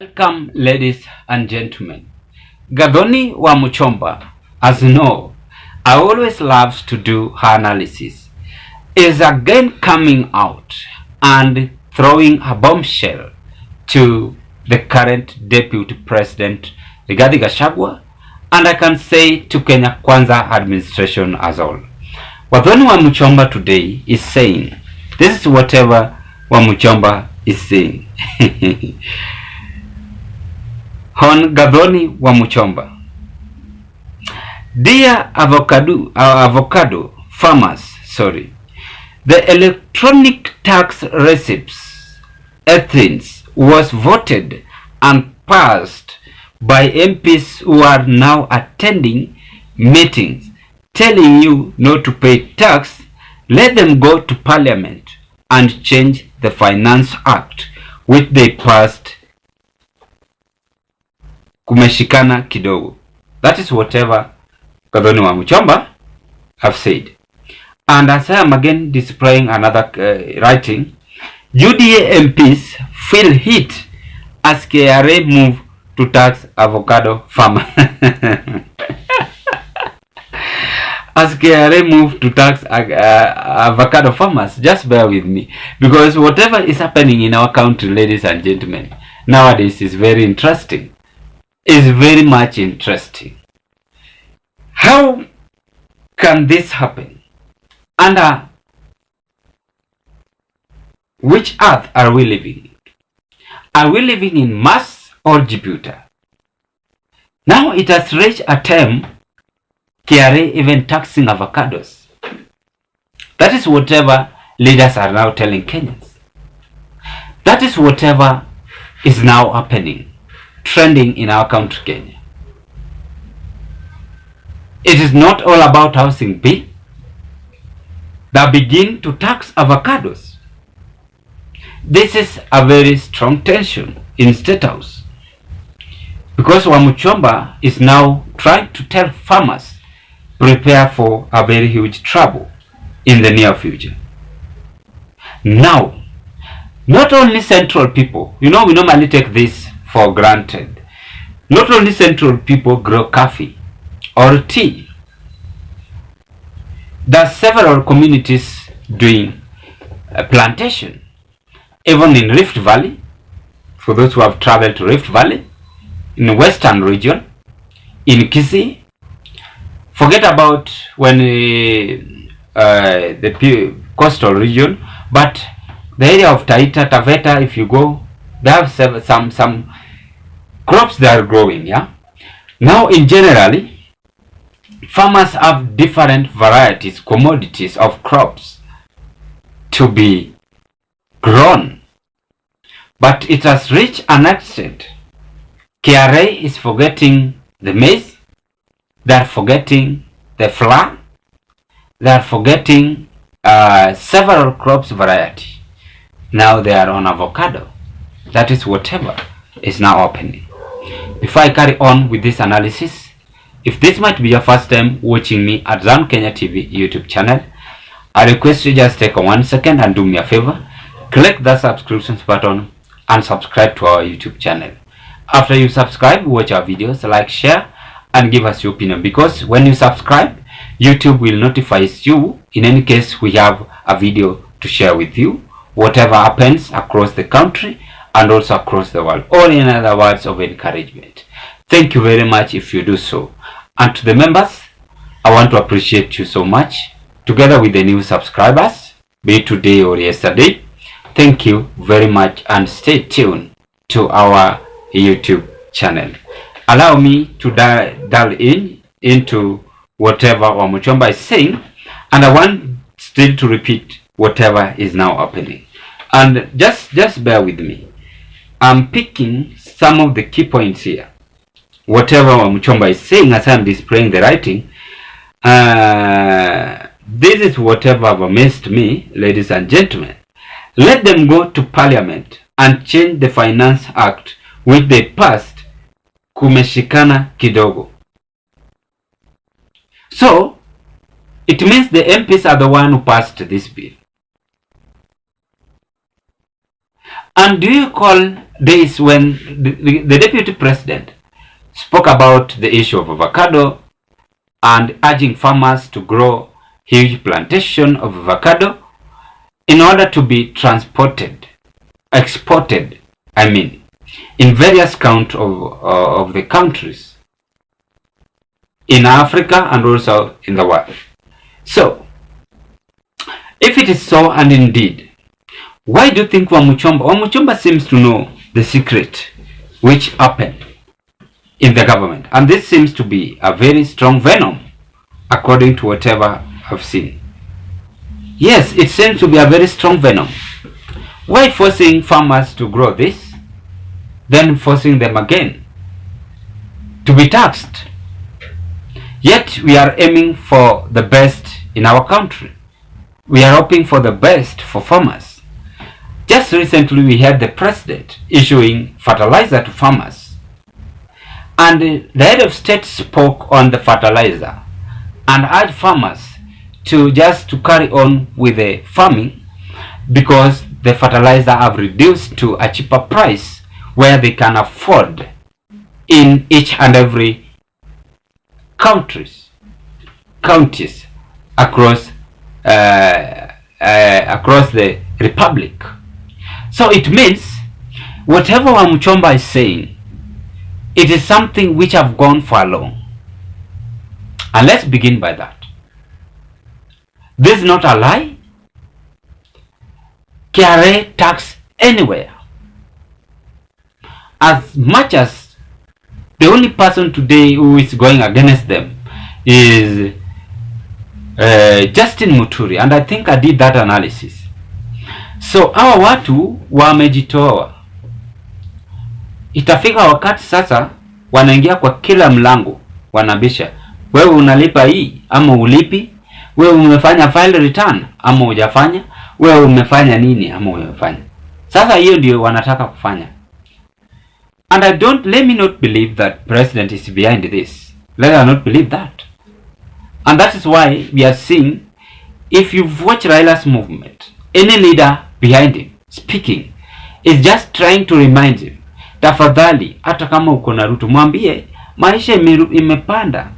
Welcome, ladies and gentlemen. Gathoni Wamuchomba, as you know, I always loves to do her analysis, is again coming out and throwing a bombshell to the current Deputy President Gachagua, and I can say to Kenya Kwanza administration as all. Gathoni Wamuchomba today is saying, this is whatever Wamuchomba is saying. On Gathoni Wamuchomba. Dear avocado farmers, the electronic tax receipts ethics was voted and passed by MPs who are now attending meetings telling you not to pay tax. Let them go to parliament and change the Finance Act which they passed. Kumeshikana kidogo. That is whatever Gathoni Wamuchomba have said. And as I am again displaying another writing, UDA MPs feel hit as KRA move to tax avocado farmers. As KRA move to tax avocado farmers, just bear with me, because whatever is happening in our country, ladies and gentlemen, nowadays is very interesting. Is very much interesting. How can this happen? Under which earth are we living? Are we living in Mars or Jupiter? Now it has reached a time KRA even taxing avocados. That is whatever leaders are now telling Kenyans. That is whatever is now happening, trending in our country, Kenya. It is not all about housing bill that begin to tax avocados. This is a very strong tension in State House, because Wamuchomba is now trying to tell farmers prepare for a very huge trouble in the near future. Now, not only central people, we normally take this for granted. Not only central people grow coffee or tea. There are several communities doing plantation, even in Rift Valley, for those who have traveled to Rift Valley, in the western region, in Kisii. Forget about when the coastal region, but the area of Taita, Taveta, if you go, they have some crops they are growing, yeah. Now in generally, farmers have different varieties, commodities of crops to be grown, but it has reached an extent. KRA is forgetting the maize, they are forgetting the flour, they are forgetting several crops variety. Now they are on avocado. That is whatever is now happening. Before I carry on with this analysis, if this might be your first time watching me at Zan Kenya TV YouTube channel, I request you just take 1 second and do me a favor. Click the subscription button and subscribe to our YouTube channel. After you subscribe, watch our videos, like, share, and give us your opinion, because when you subscribe, YouTube will notify you in any case we have a video to share with you, whatever happens across the country and also across the world, or in other words of encouragement. Thank you very much if you do so. And to the members, I want to appreciate you so much, together with the new subscribers, be it today or yesterday. Thank you very much, and stay tuned to our YouTube channel. Allow me to dial into whatever Wamuchomba is saying, and I want still to repeat whatever is now happening. And just bear with me. I'm picking some of the key points here. Whatever Wamuchomba is saying as I'm displaying the writing, this is whatever amazed me, ladies and gentlemen. Let them go to parliament and change the Finance Act which they passed. Kumeshikana kidogo. So, it means the MPs are the one who passed this bill. And do you call this when the deputy president spoke about the issue of avocado and urging farmers to grow huge plantation of avocado in order to be exported, in various countries of the countries in Africa and also in the world. So, if it is so, and indeed, why do you think Wamuchomba seems to know the secret which happened in the government? And this seems to be a very strong venom, according to whatever I've seen. Yes, it seems to be a very strong venom. Why forcing farmers to grow this, then forcing them again to be taxed? Yet we are aiming for the best in our country. We are hoping for the best for farmers. Just recently we had the president issuing fertilizer to farmers. And the head of state spoke on the fertilizer and urged farmers to carry on with the farming because the fertilizer have reduced to a cheaper price where they can afford in each and every counties across the republic. So it means whatever Wamuchomba is saying, it is something which have gone for long. And let's begin by that. This is not a lie. KRA tax anywhere. As much as the only person today who is going against them is Justin Muturi, and I think I did that analysis. So hawa watu wamejitoa. Itafika wakati sasa wanaingia kwa kila mlango, wanabisha, wewe unalipa hii ama ulipi, wewe umefanya file return ama hujafanya, wewe umefanya nini ama umefanya. Sasa hiyo ndio wanataka kufanya. And let me not believe that president is behind this. Let us not believe that. And that is why we are seeing, if you've watched Raila's movement, any leader behind him speaking is just trying to remind him, tafadhali hata kama uko na Ruto mwambie maisha imepanda.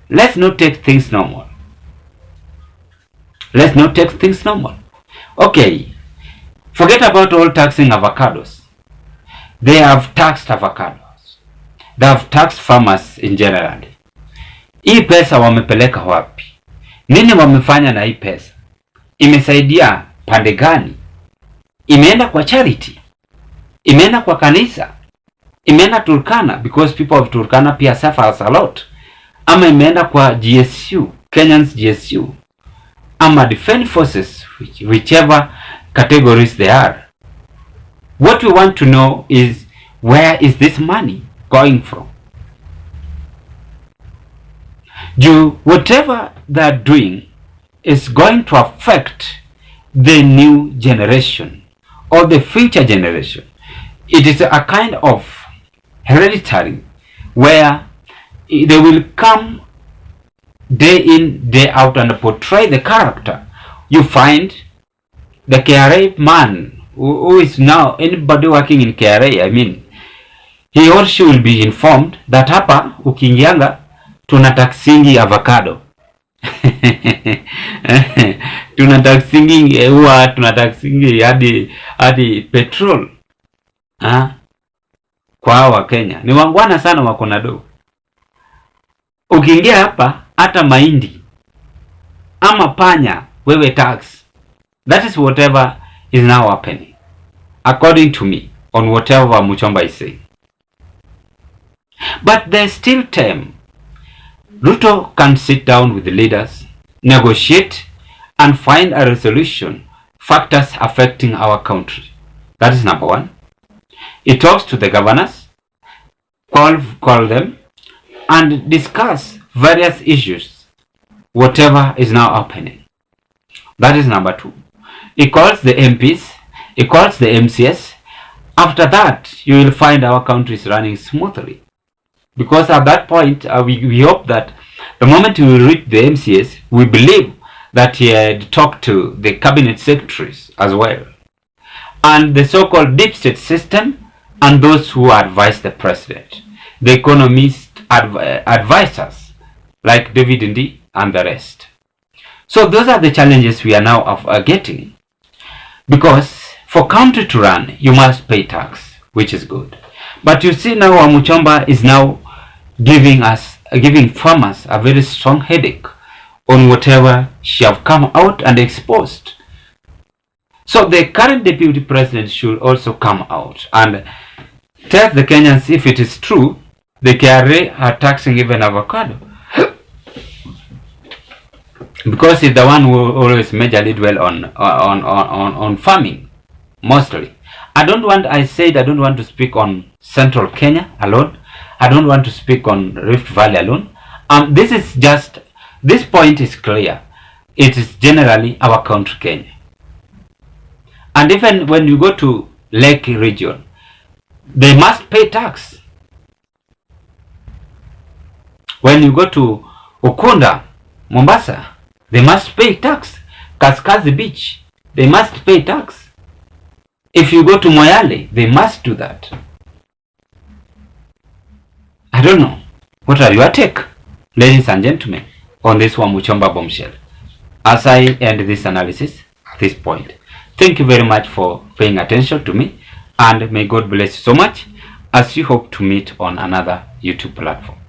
Let's not take things normal. Let's not take things normal. Okay, forget about all taxing avocados. They have taxed avocados. They have taxed farmers in general. Hii pesa wamepeleka wapi? Nini wamefanya na hii pesa? Imesaidia pande gani? Imeenda kwa charity? Imeenda kwa kanisa? Imeenda Turkana because people of Turkana pia suffers a lot? Ama imeenda kwa GSU, Kenyans GSU? Ama defense forces, whichever categories they are? What we want to know is, where is this money going from? Whatever they are doing is going to affect the new generation or the future generation. It is a kind of hereditary where they will come day in, day out and portray the character. You find the KRA man who is now, anybody working in KRA, he or she will be informed that hapa ukiingianga tunataxingi avocado. tunataxingi hadi petrol. Kwa hawa Kenya ni wangwana sana, wako na do. Ukiingia hapa hata mahindi ama panya, wewe tax. That is whatever is now happening, according to me, on whatever Wamuchomba is saying. But there's still time. Ruto can sit down with the leaders, negotiate, and find a resolution factors affecting our country. That is number one. He talks to the governors, call them, and discuss various issues, whatever is now happening. That is number two. He calls the MPs, he calls the MCS. After that, you will find our country is running smoothly. Because at that point, we hope that the moment we reach the MCS, we believe that he had talked to the cabinet secretaries as well. and the so-called deep state system, and those who advise the president, the economist advisors like David Ndi and the rest. So those are the challenges we are now getting, because for country to run, you must pay tax, which is good. But you see now Wamuchomba is now giving farmers a very strong headache on whatever she have come out and exposed. So the current deputy president should also come out and tell the Kenyans if it is true the KRA are taxing even avocado. Because he's the one who always majorly dwell on farming, mostly. I don't want to speak on central Kenya alone. I don't want to speak on Rift Valley alone. This point is clear. It is generally our country, Kenya. And even when you go to Lake region, they must pay tax. When you go to Ukunda, Mombasa, they must pay tax. Kaskazi Beach, they must pay tax. If you go to Moyale, they must do that. I don't know. What are your take, ladies and gentlemen, on this Wamuchomba bombshell? As I end this analysis at this point, thank you very much for paying attention to me, and may God bless you so much as you hope to meet on another YouTube platform.